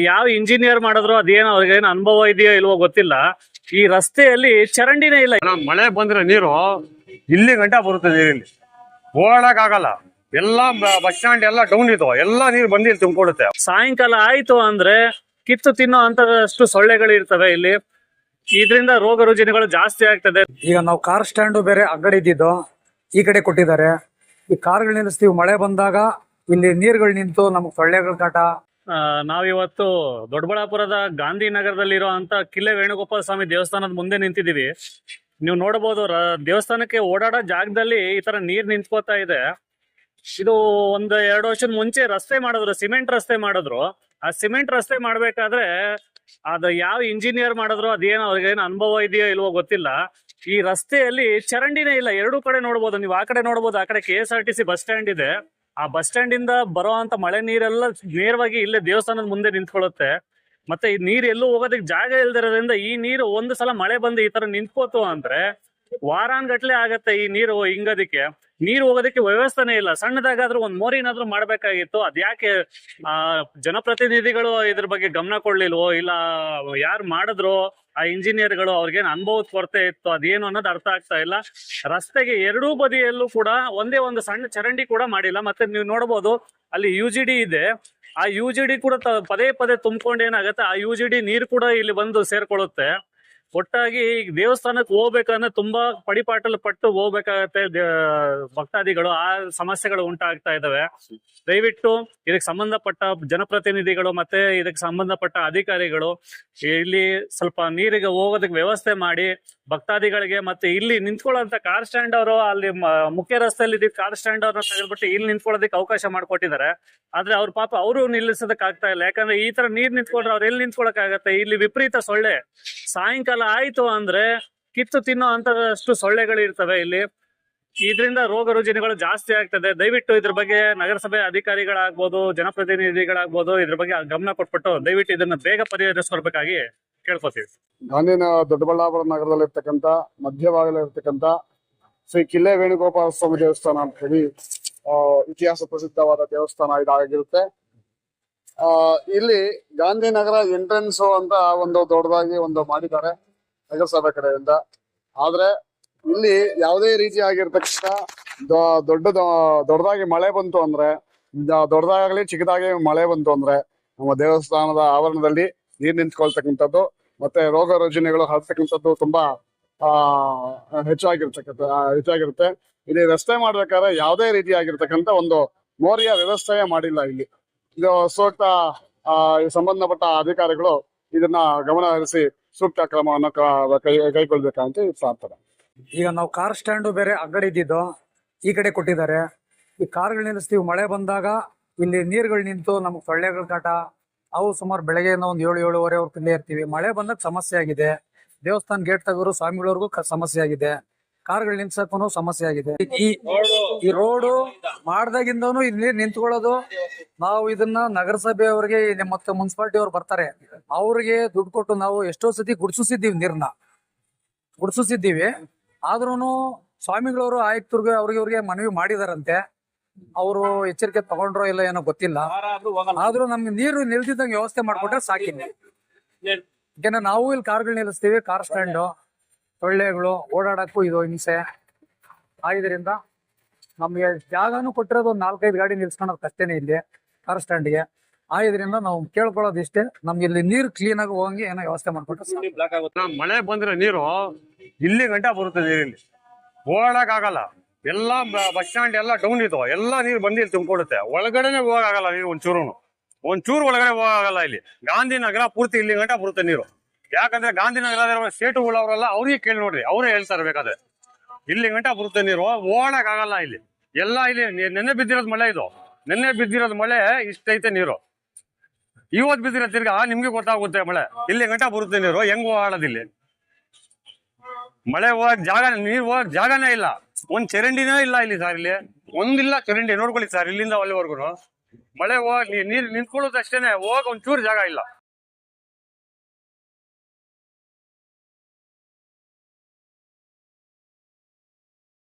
ಯಾವ ಇಂಜಿನಿಯರ್ ಮಾಡಿದ್ರು ಅದೇನೋ ಅವ್ರಿಗೇನು ಅನುಭವ ಇದೆಯೋ ಇಲ್ವೋ ಗೊತ್ತಿಲ್ಲ. ಈ ರಸ್ತೆಯಲ್ಲಿ ಚರಂಡಿನೇ ಇಲ್ಲ. ಮಳೆ ಬಂದ್ರೆ ನೀರು ಇಲ್ಲಿ ಗಂಟ ಬರುತ್ತೆ, ನೀರಿಲ್ಲಿ ಓಡಕ್ ಆಗಲ್ಲ. ಎಲ್ಲಾ ಬಸ್ ಸ್ಟ್ಯಾಂಡ್ ಎಲ್ಲ ಡೌನ್ ಇತ್ತು, ಎಲ್ಲಾ ನೀರು ಬಂದು ಇಲ್ಲಿ ತುಂಬಿಕೊಡುತ್ತೆ. ಸಾಯಂಕಾಲ ಆಯ್ತು ಅಂದ್ರೆ ಕಿತ್ತು ತಿನ್ನೋ ಅಂತಷ್ಟು ಸೊಳ್ಳೆಗಳು ಇರ್ತವೆ ಇಲ್ಲಿ. ಇದರಿಂದ ರೋಗ ರುಜಿನಗಳು ಜಾಸ್ತಿ ಆಗ್ತದೆ. ಈಗ ನಾವು ಕಾರ್ ಸ್ಟ್ಯಾಂಡು ಬೇರೆ ಅಗಡೆ ಇದ್ದಿದ್ದು ಈ ಕಡೆ ಕೊಟ್ಟಿದ್ದಾರೆ. ಈ ಕಾರ್ಗಳು ನಿಲ್ಲಿಸ್ತೀವಿ, ಮಳೆ ಬಂದಾಗ ಇಲ್ಲಿ ನೀರುಗಳು ನಿಂತು ನಮ್ಗೆ ಸೊಳ್ಳೆಗಳ ಕಾಟ. ನಾವಿವತ್ತು ದೊಡ್ಡಬಳ್ಳಾಪುರದ ಗಾಂಧಿನಗರದಲ್ಲಿರೋ ಅಂತ ಕಿಲ್ಲೆ ವೇಣುಗೋಪಾಲ ಸ್ವಾಮಿ ದೇವಸ್ಥಾನದ ಮುಂದೆ ನಿಂತಿದೀವಿ. ನೀವು ನೋಡಬಹುದು ದೇವಸ್ಥಾನಕ್ಕೆ ಓಡಾಡೋ ಜಾಗದಲ್ಲಿ ಈ ತರ ನೀರ್ ನಿಂತ್ಕೋತಾ ಇದೆ. ಇದು ಒಂದು 2 ವರ್ಷದ ಮುಂಚೆ ರಸ್ತೆ ಮಾಡಿದ್ರು, ಸಿಮೆಂಟ್ ರಸ್ತೆ ಮಾಡಿದ್ರು. ಆ ಸಿಮೆಂಟ್ ರಸ್ತೆ ಮಾಡ್ಬೇಕಾದ್ರೆ ಅದು ಯಾವ ಇಂಜಿನಿಯರ್ ಮಾಡಿದ್ರು ಅದೇನೋ ಅವ್ರಿಗೇನು ಅನುಭವ ಇದೆಯೋ ಇಲ್ವೋ ಗೊತ್ತಿಲ್ಲ. ಈ ರಸ್ತೆಯಲ್ಲಿ ಚರಂಡಿನೇ ಇಲ್ಲ. 2 ಕಡೆ ನೋಡ್ಬೋದು, ನೀವು ಆ ಕಡೆ ನೋಡ್ಬೋದು, ಆ ಕಡೆ KSRTC ಬಸ್ ಸ್ಟ್ಯಾಂಡ್ ಇದೆ. ಆ ಬಸ್ ಸ್ಟ್ಯಾಂಡ್ ಇಂದ ಬರೋ ಅಂತ ಮಳೆ ನೀರೆಲ್ಲ ನೇರವಾಗಿ ಇಲ್ಲೇ ದೇವಸ್ಥಾನದ ಮುಂದೆ ನಿಂತ್ಕೊಳ್ಳುತ್ತೆ. ಮತ್ತೆ ಈ ನೀರ್ ಎಲ್ಲೂ ಹೋಗೋದಕ್ಕೆ ಜಾಗ ಇಲ್ದಿರೋದ್ರಿಂದ ಈ ನೀರು ಒಂದು ಸಲ ಮಳೆ ಬಂದು ಈ ತರ ನಿಂತ್ಕೋತು ಅಂದ್ರೆ ವಾರಾನ್ಗಟ್ಲೆ ಆಗತ್ತೆ ಈ ನೀರು ಹಿಂಗೋದಕ್ಕೆ. ನೀರು ಹೋಗೋದಕ್ಕೆ ವ್ಯವಸ್ಥೆನೇ ಇಲ್ಲ. ಸಣ್ಣದಾಗಾದ್ರೂ ಒಂದ್ ಮೋರಿನಾದ್ರೂ ಮಾಡ್ಬೇಕಾಗಿತ್ತು. ಅದ್ಯಾಕೆ ಜನಪ್ರತಿನಿಧಿಗಳು ಇದ್ರ ಬಗ್ಗೆ ಗಮನ ಕೊಡ್ಲಿಲ್ವೋ, ಇಲ್ಲ ಯಾರು ಮಾಡಿದ್ರು ಆ ಇಂಜಿನಿಯರ್ಗಳು ಅವ್ರಿಗೇನು ಅನುಭವದ ಕೊರತೆ ಇತ್ತು, ಅದೇನು ಅನ್ನೋದು ಅರ್ಥ ಆಗ್ತಾ ಇಲ್ಲ. ರಸ್ತೆಗೆ 2 ಬದಿಯಲ್ಲೂ ಕೂಡ ಒಂದೇ ಒಂದು ಸಣ್ಣ ಚರಂಡಿ ಕೂಡ ಮಾಡಿಲ್ಲ. ಮತ್ತೆ ನೀವು ನೋಡಬಹುದು ಅಲ್ಲಿ UGD ಇದೆ. ಆ UGD ಕೂಡ ಪದೇ ಪದೇ ತುಂಬಿಕೊಂಡು ಏನಾಗತ್ತೆ, ಆ UGD ನೀರು ಕೂಡ ಇಲ್ಲಿ ಬಂದು ಸೇರ್ಕೊಳ್ಳುತ್ತೆ. ಒಟ್ಟಾಗಿ ಈಗ ದೇವಸ್ಥಾನಕ್ಕೆ ಹೋಗ್ಬೇಕಂದ್ರೆ ತುಂಬಾ ಪಡಿಪಾಟಲು ಪಟ್ಟು ಹೋಗ್ಬೇಕಾಗತ್ತೆ ಭಕ್ತಾದಿಗಳು. ಆ ಸಮಸ್ಯೆಗಳು ಉಂಟಾಗ್ತಾ ಇದಾವೆ. ದಯವಿಟ್ಟು ಇದಕ್ಕೆ ಸಂಬಂಧಪಟ್ಟ ಜನಪ್ರತಿನಿಧಿಗಳು ಮತ್ತೆ ಇದಕ್ಕೆ ಸಂಬಂಧಪಟ್ಟ ಅಧಿಕಾರಿಗಳು ಇಲ್ಲಿ ಸ್ವಲ್ಪ ನೀರಿಗೆ ಹೋಗೋದಕ್ಕೆ ವ್ಯವಸ್ಥೆ ಮಾಡಿ ಭಕ್ತಾದಿಗಳಿಗೆ, ಮತ್ತೆ ಇಲ್ಲಿ ನಿಂತ್ಕೊಳ್ಳೋಂತ ಕಾರ್ ಸ್ಟ್ಯಾಂಡ್ ಅವರು ಅಲ್ಲಿ ಮುಖ್ಯ ರಸ್ತೆಯಲ್ಲಿ ಇದ್ದ ಕಾರ್ ಸ್ಟ್ಯಾಂಡ್ ಅವ್ರನ್ನ ತೆಗೆದ್ಬಿಟ್ಟು ಇಲ್ಲಿ ನಿಂತ್ಕೊಳ್ಳೋದಕ್ಕೆ ಅವಕಾಶ ಮಾಡ್ಕೊಟ್ಟಿದ್ದಾರೆ. ಆದ್ರೆ ಅವ್ರ ಪಾಪ ಅವರು ನಿಲ್ಲಿಸೋದಕ್ ಆಗ್ತಾ ಇಲ್ಲ. ಯಾಕಂದ್ರೆ ಈ ತರ ನೀರ್ ನಿಂತ್ಕೊಂಡ್ರೆ ಅವ್ರು ಎಲ್ಲಿ ನಿಂತ್ಕೊಳಕ್ ಆಗತ್ತೆ. ಇಲ್ಲಿ ವಿಪರೀತ ಸೊಳ್ಳೆ. ಸಾಯಂಕಾಲ ಆಯ್ತು ಅಂದ್ರೆ ಕಿತ್ತು ತಿನ್ನೋ ಅಂತಷ್ಟು ಸೊಳ್ಳೆಗಳು ಇರ್ತವೆ ಇಲ್ಲಿ. ಇದರಿಂದ ರೋಗ ರುಜಿನಗಳು ಜಾಸ್ತಿ ಆಗ್ತದೆ. ದಯವಿಟ್ಟು ಇದ್ರ ಬಗ್ಗೆ ನಗರಸಭೆ ಅಧಿಕಾರಿಗಳಾಗ್ಬೋದು, ಜನಪ್ರತಿನಿಧಿಗಳಾಗ್ಬೋದು, ಇದ್ರ ಬಗ್ಗೆ ಗಮನ ಕೊಟ್ಬಿಟ್ಟು ದಯವಿಟ್ಟು ಇದನ್ನ ಬೇಗ ಪರಿಹರಿಸ್ಕೊಡ್ಬೇಕಾಗಿ ಕೇಳ್ಕೊತೀವಿ. ಗಾಂಧಿನ ದೊಡ್ಡಬಳ್ಳಾಪುರ ನಗರದಲ್ಲಿರ್ತಕ್ಕಂಥ ಮಧ್ಯಭಾಗದಲ್ಲಿರ್ತಕ್ಕಂಥ ಶ್ರೀ ಕಿಲ್ಲೆ ವೇಣುಗೋಪಾಲ ಸ್ವಾಮಿ ದೇವಸ್ಥಾನ ಅಂತ ಹೇಳಿ ಇತಿಹಾಸ ಪ್ರಸಿದ್ಧವಾದ ದೇವಸ್ಥಾನ ಇದಾಗಿರುತ್ತೆ. ಇಲ್ಲಿ ಗಾಂಧಿನಗರ ಎಂಟ್ರೆನ್ಸ್ ಅಂತ ಒಂದು ದೊಡ್ಡದಾಗಿ ಒಂದು ಮಾಡಿದ್ದಾರೆ ನಗರಸಭೆ ಕಡೆಯಿಂದ. ಆದ್ರೆ ಇಲ್ಲಿ ಯಾವುದೇ ರೀತಿಯಾಗಿರ್ತಕ್ಕಂಥ ದೊಡ್ಡದಾಗಿ ಮಳೆ ಬಂತು ಅಂದ್ರೆ, ದೊಡ್ಡದಾಗಲಿ ಚಿಕ್ಕದಾಗಿ ಮಳೆ ಬಂತು ಅಂದ್ರೆ ನಮ್ಮ ದೇವಸ್ಥಾನದ ಆವರಣದಲ್ಲಿ ನೀರು ನಿಂತ್ಕೊಳ್ತಕ್ಕಂಥದ್ದು ಮತ್ತೆ ರೋಗ ರುಜಿನಗಳು ಹರಡ್ತಕ್ಕಂಥದ್ದು ತುಂಬಾ ಹೆಚ್ಚಾಗಿರುತ್ತೆ. ಇಲ್ಲಿ ರಸ್ತೆ ಮಾಡ್ಬೇಕಾದ್ರೆ ಯಾವುದೇ ರೀತಿಯಾಗಿರ್ತಕ್ಕಂಥ ಒಂದು ಮೋರಿಯ ವ್ಯವಸ್ಥೆ ಮಾಡಿಲ್ಲ. ಇಲ್ಲಿ ಇದು ಸೂಕ್ತ ಸಂಬಂಧಪಟ್ಟ ಅಧಿಕಾರಿಗಳು ಇದನ್ನ ಗಮನ ಹರಿಸಿ ಸೂಕ್ತ ಕ್ರಮವನ್ನು ಕೈಗೊಳ್ಬೇಕಂತ ಪ್ರಾರ್ಥನೆ. ಈಗ ನಾವು ಕಾರ್ ಸ್ಟ್ಯಾಂಡು ಬೇರೆ ಅಗಡೆ ಇದ್ದಿದ್ದು ಈ ಕಡೆ ಕೊಟ್ಟಿದ್ದಾರೆ. ಈ ಕಾರ್ಗಳು ನಿಲ್ಲಿಸ್ತೀವಿ, ಮಳೆ ಬಂದಾಗ ಇಲ್ಲಿ ನೀರುಗಳು ನಿಂತು ನಮ್ಗೆ ಸೊಳ್ಳೆಗಳ ಕಾಟ. ಅವು ಸುಮಾರು ಬೆಳಗ್ಗೆಯಿಂದ ಒಂದು 7-7:30 ಇಲ್ಲೇ ಇರ್ತೀವಿ. ಮಳೆ ಬಂದಾಗ ಸಮಸ್ಯೆ ಆಗಿದೆ. ದೇವಸ್ಥಾನ ಗೇಟ್ ತಗೋರು ಸ್ವಾಮಿಗಳವ್ರಿಗೂ ಸಮಸ್ಯೆ ಆಗಿದೆ. ಕಾರ್ಗಳು ನಿಲ್ಸಕ್ಕೂ ಸಮಸ್ಯೆ ಆಗಿದೆ. ಈ ರೋಡು ಮಾಡ್ದಾಗಿಂದನು ಇಲ್ಲಿ ನೀರ್ ನಿಂತ್ಕೊಳ್ಳೋದು. ನಾವು ಇದನ್ನ ನಗರಸಭೆಯವರಿಗೆ ಮತ್ತೆ ಮುನ್ಸಿಪಾಲಿಟಿ ಅವ್ರು ಬರ್ತಾರೆ, ಅವ್ರಿಗೆ ದುಡ್ಡು ಕೊಟ್ಟು ನಾವು ಎಷ್ಟೋ ಸತಿ ಗುಡ್ಸಿದ್ದೀವಿ, ನೀರ್ನ ಗುಡ್ಸಿದ್ದೀವಿ. ಆದ್ರೂನು ಸ್ವಾಮಿಗಳವರು ಆಯುಕ್ತರಿಗೆ ಅವ್ರಿಗೆ ಮನವಿ ಮಾಡಿದಾರಂತೆ. ಅವರು ಎಚ್ಚರಿಕೆ ತಗೊಂಡ್ರೋ ಇಲ್ಲ ಏನೋ ಗೊತ್ತಿಲ್ಲ. ಆದ್ರೂ ನಮ್ಗೆ ನೀರು ನಿಲ್ದಿದ್ದಂಗೆ ವ್ಯವಸ್ಥೆ ಮಾಡ್ಕೊಟ್ರೆ ಸಾಕಿಲ್ಲ. ಯಾಕಂದ್ರೆ ನಾವು ಇಲ್ಲಿ ಕಾರ್ಗಳು ನಿಲ್ಲಿಸ್ತೀವಿ, ಕಾರ್ ಸ್ಟ್ಯಾಂಡು ಸೊಳ್ಳೆಗಳು ಓಡಾಡಕ್ಕೂ ಇದು ಹಿಂಸೆ ಆಗಿದ್ರಿಂದ ನಮ್ಗೆ ಜಾಗನೂ ಕೊಟ್ಟಿರೋದು ಒಂದು 4-5 ಗಾಡಿ ನಿಲ್ಸ್ಕೊಳೋದು ಅಷ್ಟೇನೆ ಇಲ್ಲಿ ಕಾರ್ ಸ್ಟ್ಯಾಂಡ್ಗೆ. ಇದರಿಂದ ನಾವು ಕೇಳ್ಕೊಳ್ಳೋದು ಇಷ್ಟೇ, ನಮ್ಗೆ ಇಲ್ಲಿ ನೀರು ಕ್ಲೀನ್ ಆಗಿ ಹೋಗಂಗೆ ಏನೋ ವ್ಯವಸ್ಥೆ ಮಾಡ್ಕೊಟ್ರೆ. ಮಳೆ ಬಂದ್ರೆ ನೀರು ಇಲ್ಲಿ ಗಂಟ ಬರುತ್ತೆ, ನೀರಿಲ್ಲಿ ಓಡಕ್ ಆಗಲ್ಲ. ಎಲ್ಲಾ ಬಸ್ ಸ್ಟ್ಯಾಂಡ್ ಎಲ್ಲ ಡೌನ್ ಇತ್ತು, ಎಲ್ಲಾ ನೀರು ಬಂದು ಇಲ್ಲಿ ತುಂಬಿಕೊಡುತ್ತೆ. ಒಳಗಡೆನೆ ಹೋಗಲ್ಲ ನೀರು, ಒಂಚೂರು ಒಳಗಡೆ ಹೋಗಲ್ಲ. ಇಲ್ಲಿ ಗಾಂಧಿನಗರ ಪೂರ್ತಿ ಇಲ್ಲಿ ಗಂಟ ಬರುತ್ತೆ ನೀರು. ಯಾಕಂದ್ರೆ ಗಾಂಧಿನಗರ ಸೇಟುಗಳವರೆಲ್ಲ ಅವ್ರಿಗೆ ಕೇಳಿ ನೋಡ್ರಿ, ಅವರೇ ಹೇಳ್ತಾರೆ ಬೇಕಾದ್ರೆ. ಇಲ್ಲಿ ಗಂಟ ಬರುತ್ತೆ ನೀರು, ಓಡಕ್ ಆಗಲ್ಲ. ಇಲ್ಲಿ ಎಲ್ಲ ಇಲ್ಲಿ ನೆನ್ನೆ ಬಿದ್ದಿರೋದು ಮಳೆ, ಇದು ನೆನ್ನೆ ಬಿದ್ದಿರೋದು ಮಳೆ ಇಷ್ಟೈತೆ ನೀರು. ಇವತ್ತು ಬಿದ್ದಿರೋ ತಿರ್ಗಾ ನಿಮ್ಗೆ ಗೊತ್ತಾಗುತ್ತೆ ಮಳೆ. ಇಲ್ಲಿ ಗಂಟ ಬರುತ್ತೆ ನೀರು, ಹೆಂಗ್ ಓಡಾಡೋದು ಇಲ್ಲಿ? ಮಳೆ ಹೋಗಕ್ ಜಾಗ, ನೀರ್ ಹೋಗಕ್ ಜಾಗನೇ ಇಲ್ಲ. ಒಂದ್ ಚರಂಡಿನೇ ಇಲ್ಲ ಇಲ್ಲಿ ಸರ್. ಇಲ್ಲಿ ಒಂದಿಲ್ಲ ಚರಂಡಿ, ನೋಡ್ಕೊಳ್ಳಿ ಸರ್. ಇಲ್ಲಿಂದ ಅಲ್ಲಿವರೆಗೂ ಮಳೆ ಹೋಗಕ್ ನೀರ್ ನಿಂತ್ಕೊಳ್ಳೋದು ಅಷ್ಟೇನೆ, ಹೋಗಕ್ ಒಂಚೂರು ಜಾಗ ಇಲ್ಲ.